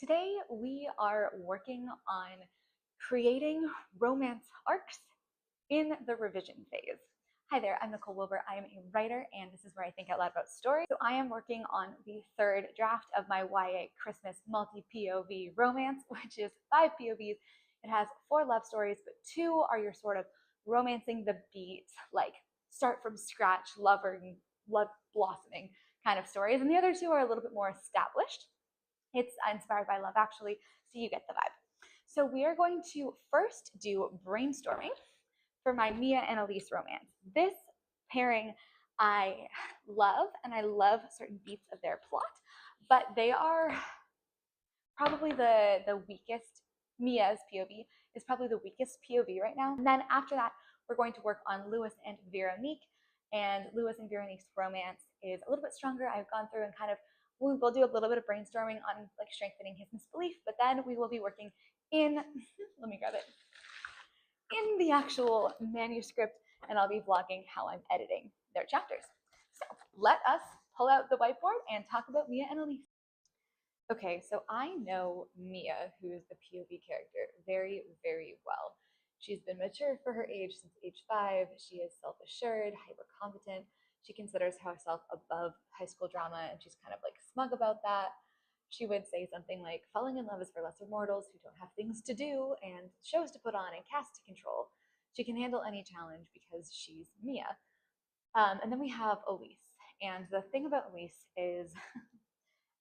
Today we are working on creating romance arcs in the revision phase. Hi there, I'm Nicole Wilbur. I am a writer and this is where I think out loud about stories. So I am working on the third draft of my YA Christmas multi-POV romance, which is 5 POVs. It has 4 love stories, but 2 are your sort of romancing the beat, like start from scratch, love blossoming kind of stories. And the other 2 are a little bit more established. It's inspired by Love Actually, so you get the vibe. So we are going to first do brainstorming for my Mia and Elise romance. This pairing I love, and I love certain beats of their plot, but they are probably the weakest. Mia's POV is probably the weakest POV right now. And then after that, we're going to work on Lewis and Veronique, and Lewis and Veronique's romance is a little bit stronger. I've gone through and kind of we will do a little bit of brainstorming on like strengthening his misbelief, but then we will be working in, let me grab it, in the actual manuscript, and I'll be vlogging how I'm editing their chapters. So let us pull out the whiteboard and talk about Mia and Elise. Okay, so I know Mia, who is the POV character, very, very well. She's been mature for her age since age 5. She is self-assured, hyper-competent. She considers herself above high school drama, and she's kind of like smug about that. She would say something like, falling in love is for lesser mortals who don't have things to do and shows to put on and casts to control. She can handle any challenge because she's Mia. And then we have Elise. And the thing about Elise is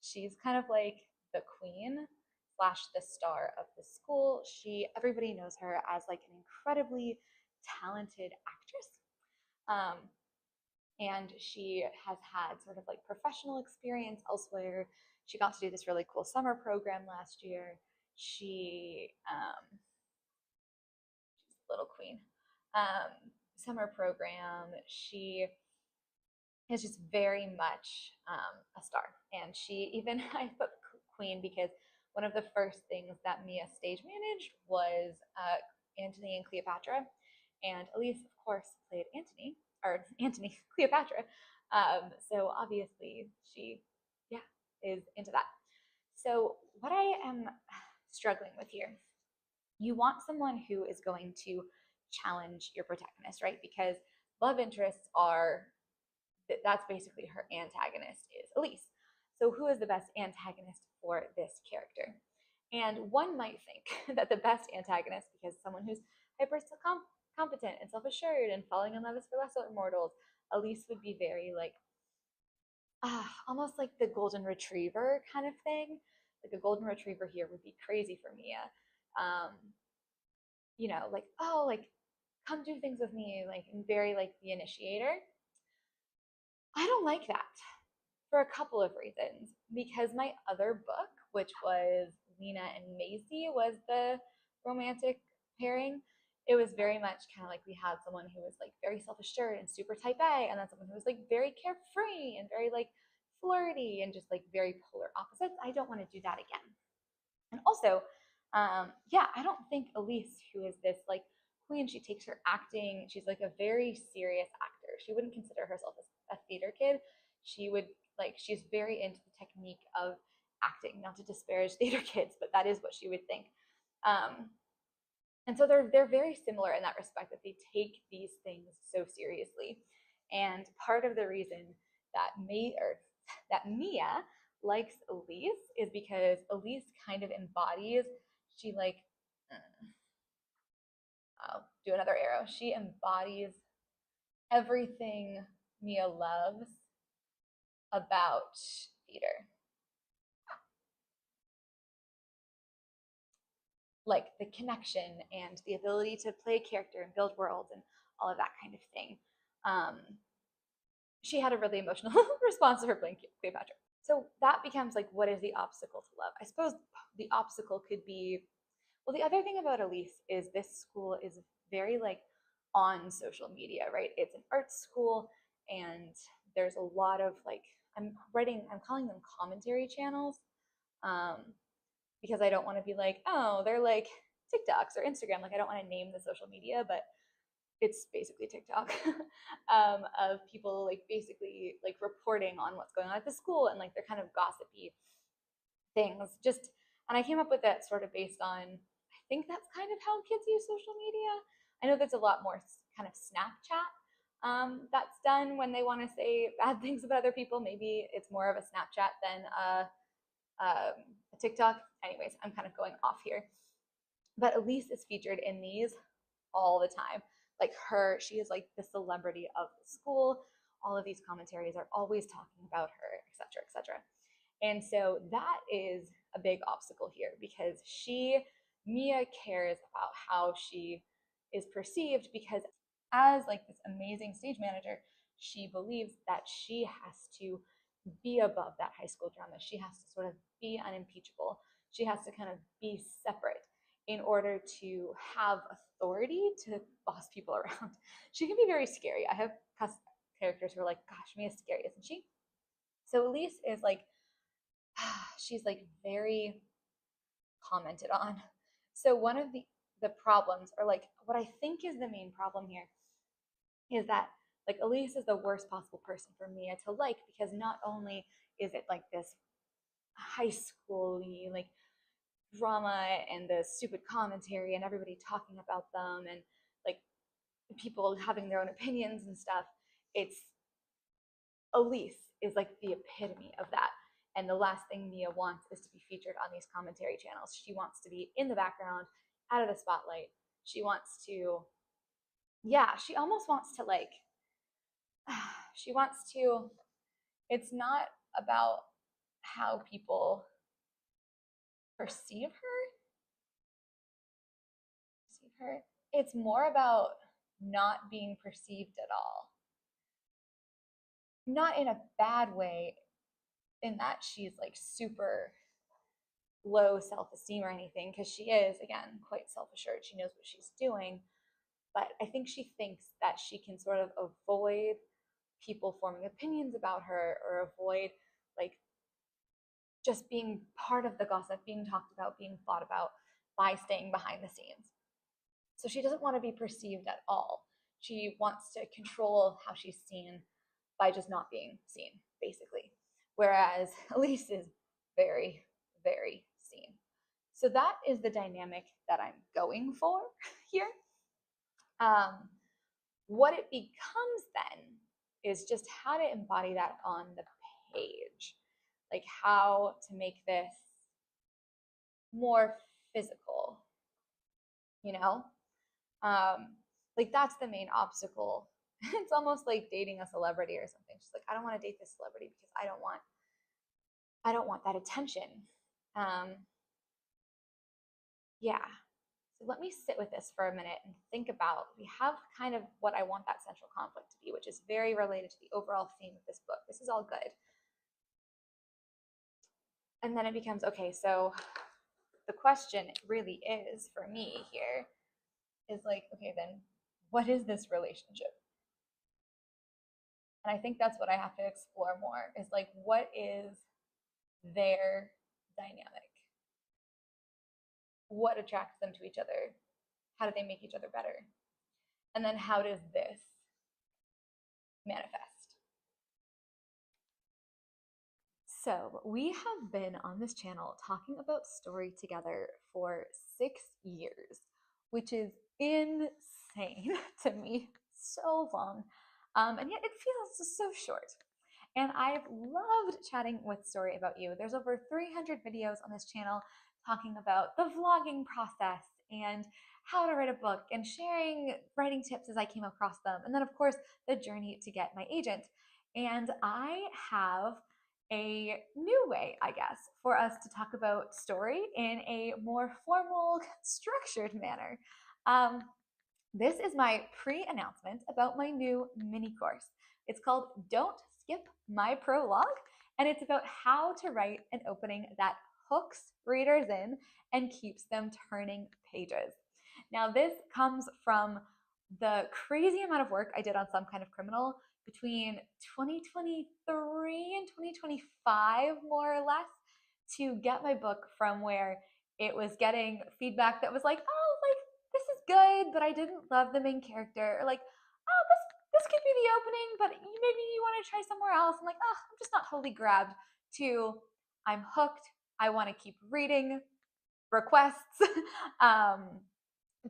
she's kind of like the queen slash the star of the school. Everybody knows her as like an incredibly talented actress. And she has had sort of like professional experience elsewhere. She got to do this really cool summer program last year. She's a little queen. Summer program. She is just very much a star. And she even, I put queen because one of the first things that Mia stage managed was Antony and Cleopatra. And Elise, of course, played Antony, Cleopatra. So obviously she, is into that. So what I am struggling with here, you want someone who is going to challenge your protagonist, right? Because love interests that's basically her antagonist is Elise. So who is the best antagonist for this character? And one might think that the best antagonist, because someone who's competent and self-assured and falling in love is for lesser mortals, Elise would be very like almost like the golden retriever kind of thing. Like a golden retriever here would be crazy for Mia. Like, oh, like come do things with me, like, and very like the initiator. I don't like that for a couple of reasons. Because my other book, which was Lena and Maisie, was the romantic pairing. It was very much kind of like we had someone who was like very self-assured and super type A, and then someone who was like very carefree and very like flirty and just like very polar opposites. I don't want to do that again. And also, I don't think Elise, who is this like queen, she takes her acting, she's like a very serious actor. She wouldn't consider herself a theater kid. She's very into the technique of acting, not to disparage theater kids, but that is what she would think. And so they're very similar in that respect, that they take these things so seriously. And part of the reason that Mia likes Elise is because Elise kind of embodies, I'll do another arrow. She embodies everything Mia loves about theater. Like the connection and the ability to play a character and build worlds and all of that kind of thing. She had a really emotional response to her playing Cleopatra. So that becomes like, what is the obstacle to love? I suppose the obstacle could be, well, the other thing about Elise is this school is very like on social media, right? It's an art school, and there's a lot of like, I'm calling them commentary channels, because I don't want to be like, oh, they're like TikToks or Instagram. Like, I don't want to name the social media, but it's basically TikTok of people like basically like reporting on what's going on at the school, and like they're kind of gossipy things. Just And I came up with that sort of based on, I think that's kind of how kids use social media. I know there's a lot more kind of Snapchat that's done when they want to say bad things about other people. Maybe it's more of a Snapchat than a TikTok. Anyways, I'm kind of going off here. But Elise is featured in these all the time. Like she is like the celebrity of the school. All of these commentaries are always talking about her, etc., etc. And so that is a big obstacle here because Mia cares about how she is perceived because as like this amazing stage manager, she believes that she has to be above that high school drama. She has to sort of be unimpeachable. She has to kind of be separate in order to have authority to boss people around. She can be very scary. I have characters who are like, gosh, Mia's scary, isn't she? So Elise is like, she's like very commented on. So one of the problems, or like what I think is the main problem here, is that like Elise is the worst possible person for Mia to like because not only is it like this high schooly like drama and the stupid commentary and everybody talking about them and like people having their own opinions and stuff, it's Elise is like the epitome of that. And the last thing Mia wants is to be featured on these commentary channels. She wants to be in the background, out of the spotlight. She wants to, yeah, she almost wants to like, she wants to, it's not about how people perceive her. It's more about not being perceived at all. Not in a bad way, in that she's like super low self-esteem or anything, because she is, again, quite self-assured. She knows what she's doing. But I think she thinks that she can sort of avoid people forming opinions about her or avoid like just being part of the gossip, being talked about, being thought about by staying behind the scenes. So she doesn't want to be perceived at all. She wants to control how she's seen by just not being seen, basically. Whereas Elise is very, very seen. So that is the dynamic that I'm going for here. What it becomes then is just how to embody that on the page, like how to make this more physical, you know? Like that's the main obstacle. It's almost like dating a celebrity or something. Just like I don't want to date this celebrity because I don't want that attention. Yeah. So let me sit with this for a minute and think about, we have kind of what I want that central conflict to be, which is very related to the overall theme of this book. This is all good. And then it becomes, okay, so the question really is for me here is like, okay, then what is this relationship? And I think that's what I have to explore more is like, what is their dynamic? What attracts them to each other? How do they make each other better? And then how does this manifest? So we have been on this channel talking about story together for 6 years, which is insane to me, so long. And yet it feels so short. And I've loved chatting with Story about you. There's over 300 videos on this channel talking about the vlogging process and how to write a book and sharing writing tips as I came across them. And then of course, the journey to get my agent. And I have a new way, I guess, for us to talk about story in a more formal, structured manner. This is my pre-announcement about my new mini course. It's called Don't Skip My Prologue, and it's about how to write an opening that hooks readers in and keeps them turning pages. Now, this comes from the crazy amount of work I did on Some Kind of Criminal between 2023 and 2025, more or less, to get my book from where it was getting feedback that was like, oh, like, this is good, but I didn't love the main character. Or like, oh, this could be the opening, but maybe you want to try somewhere else. I'm like, oh, I'm just not totally grabbed, to I'm hooked. I want to keep reading. requests um,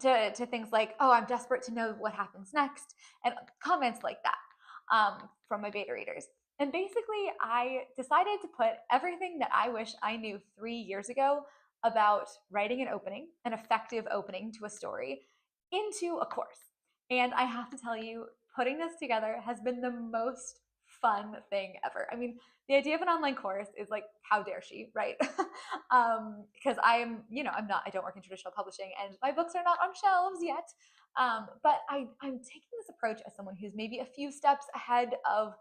to things like, oh, I'm desperate to know what happens next, and comments like that from my beta readers. And basically, I decided to put everything that I wish I knew 3 years ago about writing an opening, an effective opening to a story, into a course. And I have to tell you, putting this together has been the most fun thing ever. I mean, the idea of an online course is like, how dare she, right? Because I don't work in traditional publishing, and my books are not on shelves yet. But I'm taking this approach as someone who's maybe a few steps ahead of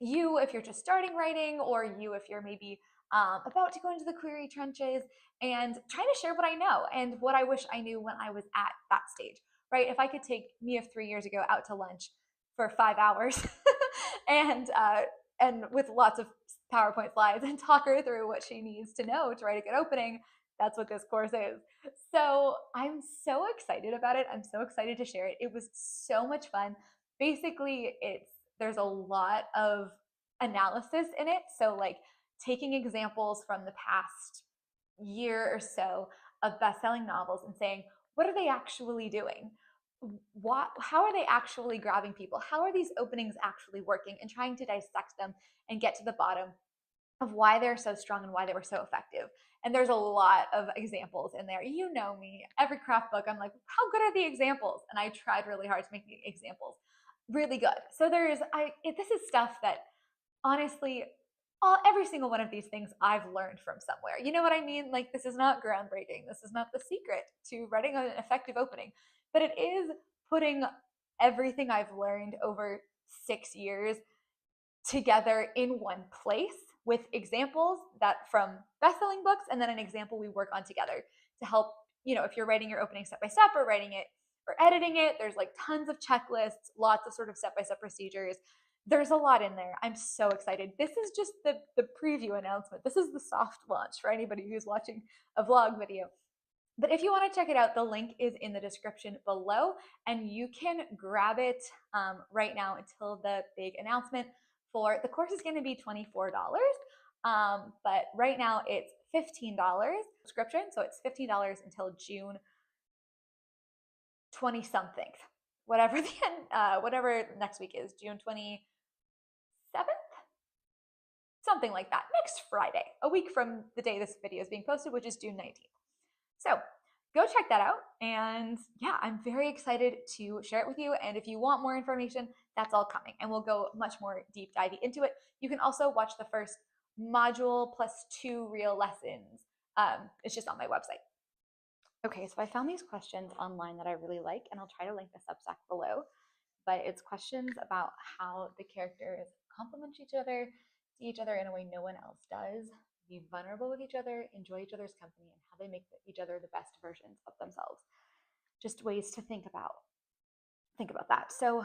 you if you're just starting writing, or you if you're maybe about to go into the query trenches, and trying to share what I know and what I wish I knew when I was at that stage, right? If I could take me of 3 years ago out to lunch for 5 hours and with lots of PowerPoint slides and talk her through what she needs to know to write a good opening, that's what this course is. So I'm so excited about it. I'm so excited to share it. It was so much fun. Basically, there's a lot of analysis in it. So like taking examples from the past year or so of best-selling novels and saying, what are they actually doing? How are they actually grabbing people? How are these openings actually working? And trying to dissect them and get to the bottom of why they're so strong and why they were so effective. And there's a lot of examples in there. You know me, every craft book, I'm like, how good are the examples? And I tried really hard to make the examples really good. So this is stuff that honestly, every single one of these things I've learned from somewhere. You know what I mean? Like, this is not groundbreaking. This is not the secret to writing an effective opening, but it is putting everything I've learned over 6 years together in one place with examples that from best-selling books, and then an example we work on together to help, if you're writing your opening step by step, or writing it or editing it, there's like tons of checklists, lots of sort of step-by-step procedures. There's a lot in there. I'm so excited. This is just the preview announcement. This is the soft launch for anybody who's watching a vlog video. But if you want to check it out, the link is in the description below, and you can grab it right now until the big announcement. For the course is going to be $24, but right now it's $15 subscription, so it's $15 until June 20 something, whatever whatever next week is, June 27th, something like that, next Friday, a week from the day this video is being posted, which is June 19th. So go check that out. And yeah, I'm very excited to share it with you. And if you want more information, that's all coming. And we'll go much more deep divey into it. You can also watch the first module plus 2 real lessons. It's just on my website. Okay, so I found these questions online that I really like, and I'll try to link the Substack below. But it's questions about how the characters complement each other, see each other in a way no one else does, be vulnerable with each other, enjoy each other's company, and how they make each other the best versions of themselves. Just ways to think about that. So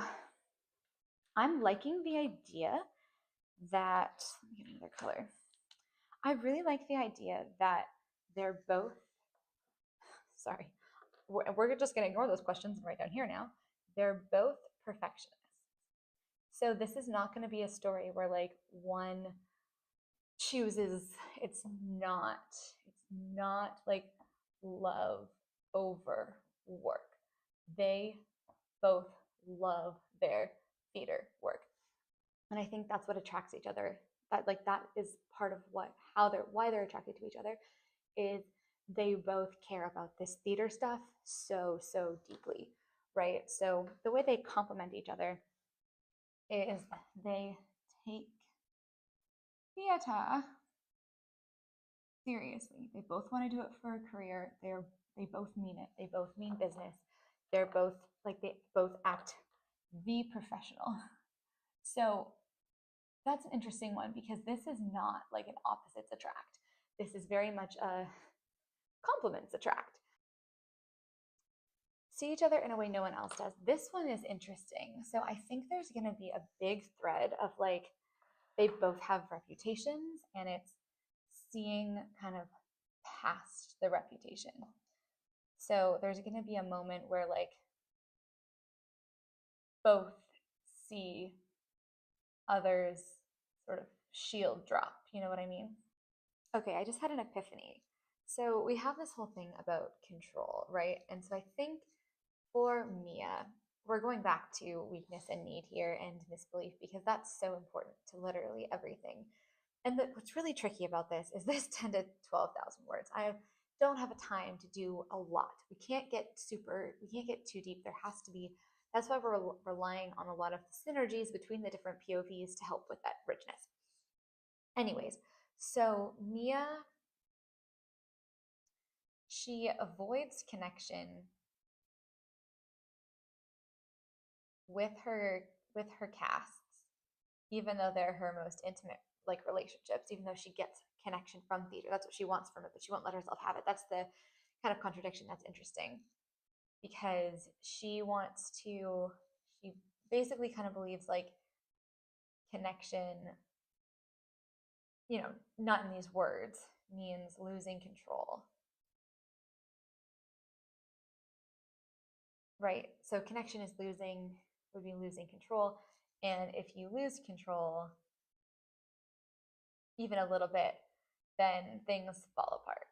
I'm liking the idea that, let me get another color. I really like the idea that they're both, sorry, we're just going to ignore those questions and write down here now. They're both perfectionists. So this is not going to be a story where like one chooses, it's not like love over work. They both love their theater work. And I think that's what attracts each other. That is part of why they're attracted to each other, is they both care about this theater stuff so deeply, right? So the way they complement each other is they take theater seriously. They both want to do it for a career. They both mean it. They both mean business. They both act the professional. So that's an interesting one, because this is not like an opposites attract. This is very much a complements attract. See each other in a way no one else does. This one is interesting. So I think there's going to be a big thread of like, they both have reputations, and it's seeing kind of past the reputation. So there's going to be a moment where like both see others sort of shield drop. You know what I mean? Okay, I just had an epiphany. So we have this whole thing about control, right? And so I think for Mia, we're going back to weakness and need here and misbelief because that's so important to literally everything. And what's really tricky about this is this 10 to 12,000 words. I don't have a time to do a lot. We can't get too deep. There has to be, that's why we're relying on a lot of the synergies between the different POVs to help with that richness. Anyways, so Mia, she avoids connection with her casts, even though they're her most intimate like relationships, even though she gets connection from theater. That's what she wants from it, but she won't let herself have it. That's the kind of contradiction that's interesting because she basically kind of believes like connection, not in these words, means losing control. Right? So connection would be losing control. And if you lose control even a little bit, then things fall apart.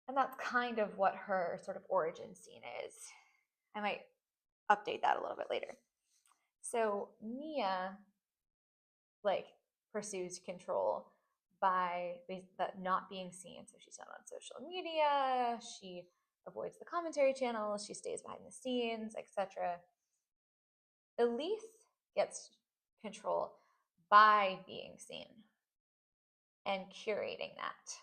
And that's kind of what her sort of origin scene is. I might update that a little bit later. So Mia like pursues control by not being seen. So she's not on social media, she avoids the commentary channels, she stays behind the scenes, etc. Elise gets control by being seen and curating that.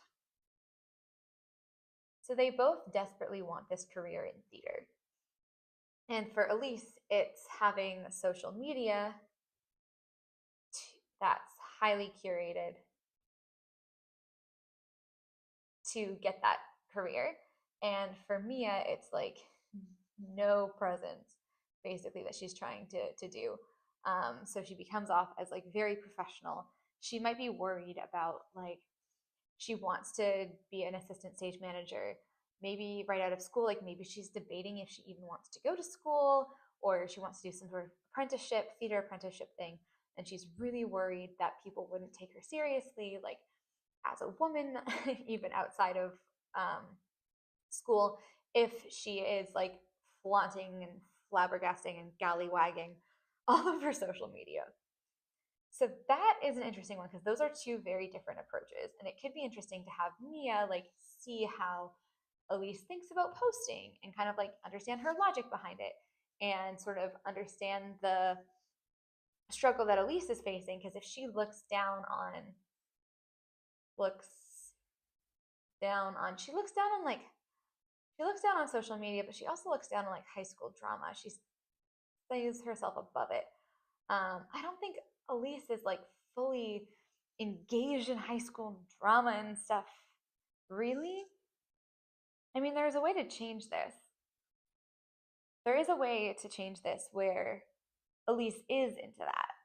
So they both desperately want this career in theater. And for Elise, it's having social media that's highly curated to get that career. And for Mia, it's like no presence, basically, that she's trying to do. So she becomes off as like very professional. She might be worried about like she wants to be an assistant stage manager, maybe right out of school. Like maybe she's debating if she even wants to go to school or she wants to do some sort of theater apprenticeship thing. And she's really worried that people wouldn't take her seriously, like as a woman, even outside of school, if she is like flaunting and flabbergasting and gallywagging all over social media. So that is an interesting one because those are two very different approaches. And it could be interesting to have Mia like see how Elise thinks about posting and kind of like understand her logic behind it and sort of understand the struggle that Elise is facing. Because if she looks down on social media, but she also looks down on like high school drama. She sees herself above it. I don't think Elise is like fully engaged in high school drama and stuff. Really? I mean, there's a way to change this. There is a way to change this where Elise is into that.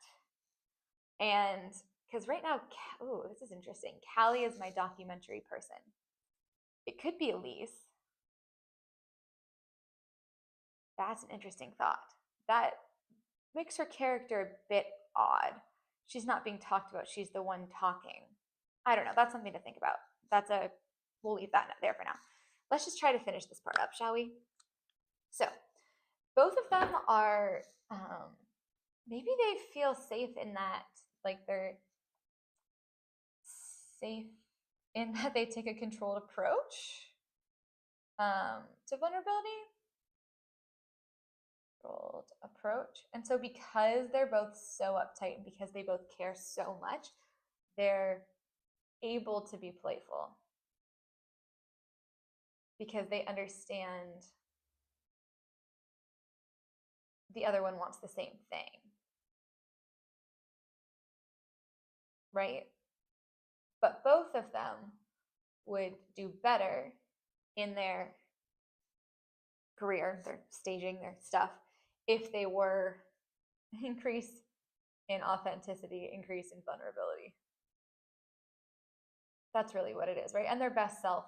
And because right now, oh, this is interesting. Callie is my documentary person. It could be Elise. That's an interesting thought. That makes her character a bit odd. She's not being talked about, she's the one talking. I don't know. That's something to think about. We'll leave that there for now. Let's just try to finish this part up, shall we? So, both of them are, maybe they feel safe in that, like they're safe in that they take a controlled approach to vulnerability. Approach. And so because they're both so uptight and because they both care so much, they're able to be playful because they understand the other one wants the same thing. Right? But both of them would do better in their career, their staging, their stuff, if they were increase in authenticity, increase in vulnerability. That's really what it is, right? And their best self,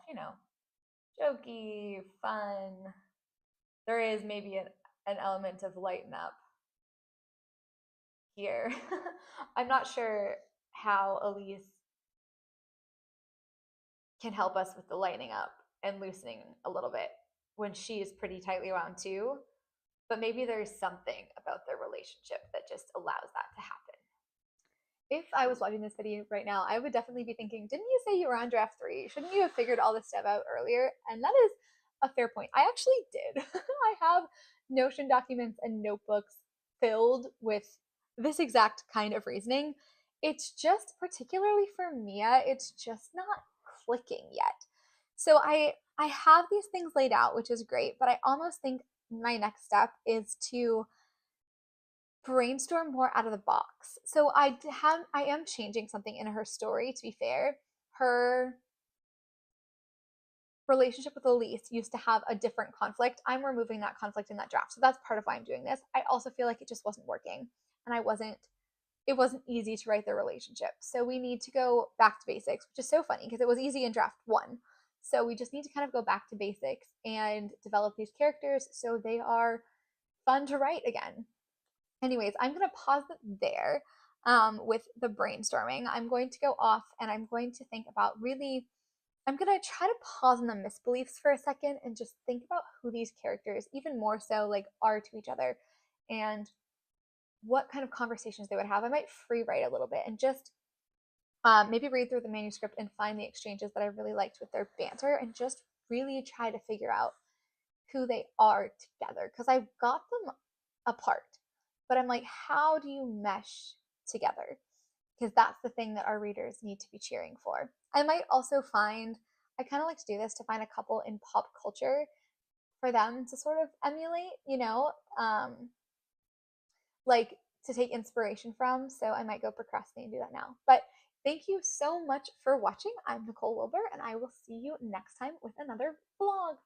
jokey, fun. There is maybe an element of lighten up here. I'm not sure how Elise can help us with the lightening up and loosening a little bit when she is pretty tightly wound too. But maybe there's something about their relationship that just allows that to happen. If I was watching this video right now, I would definitely be thinking, didn't you say you were on draft 3? Shouldn't you have figured all this stuff out earlier? And that is a fair point. I actually did. I have Notion documents and notebooks filled with this exact kind of reasoning. It's just, particularly for Mia, it's just not clicking yet. So I have these things laid out, which is great, but I almost think my next step is to brainstorm more out of the box. So I am changing something in her story, to be fair. Her relationship with Elise used to have a different conflict. I'm removing that conflict in that draft. So that's part of why I'm doing this. I also feel like it just wasn't working, and it wasn't easy to write their relationship. So we need to go back to basics, which is so funny because it was easy in draft 1. So we just need to kind of go back to basics and develop these characters so they are fun to write again. Anyways, I'm going to pause it there with the brainstorming. I'm going to go off and I'm going to think about really, I'm going to try to pause on the misbeliefs for a second and just think about who these characters, even more so, like, are to each other and what kind of conversations they would have. I might free write a little bit and just maybe read through the manuscript and find the exchanges that I really liked with their banter and just really try to figure out who they are together, because I got them apart, but I'm like, how do you mesh together? Because that's the thing that our readers need to be cheering for. I might also find, I kind of like to do this, to find a couple in pop culture for them to sort of emulate, like to take inspiration from. So I might go procrastinate and do that now. But thank you so much for watching. I'm Nicole Wilbur, and I will see you next time with another vlog.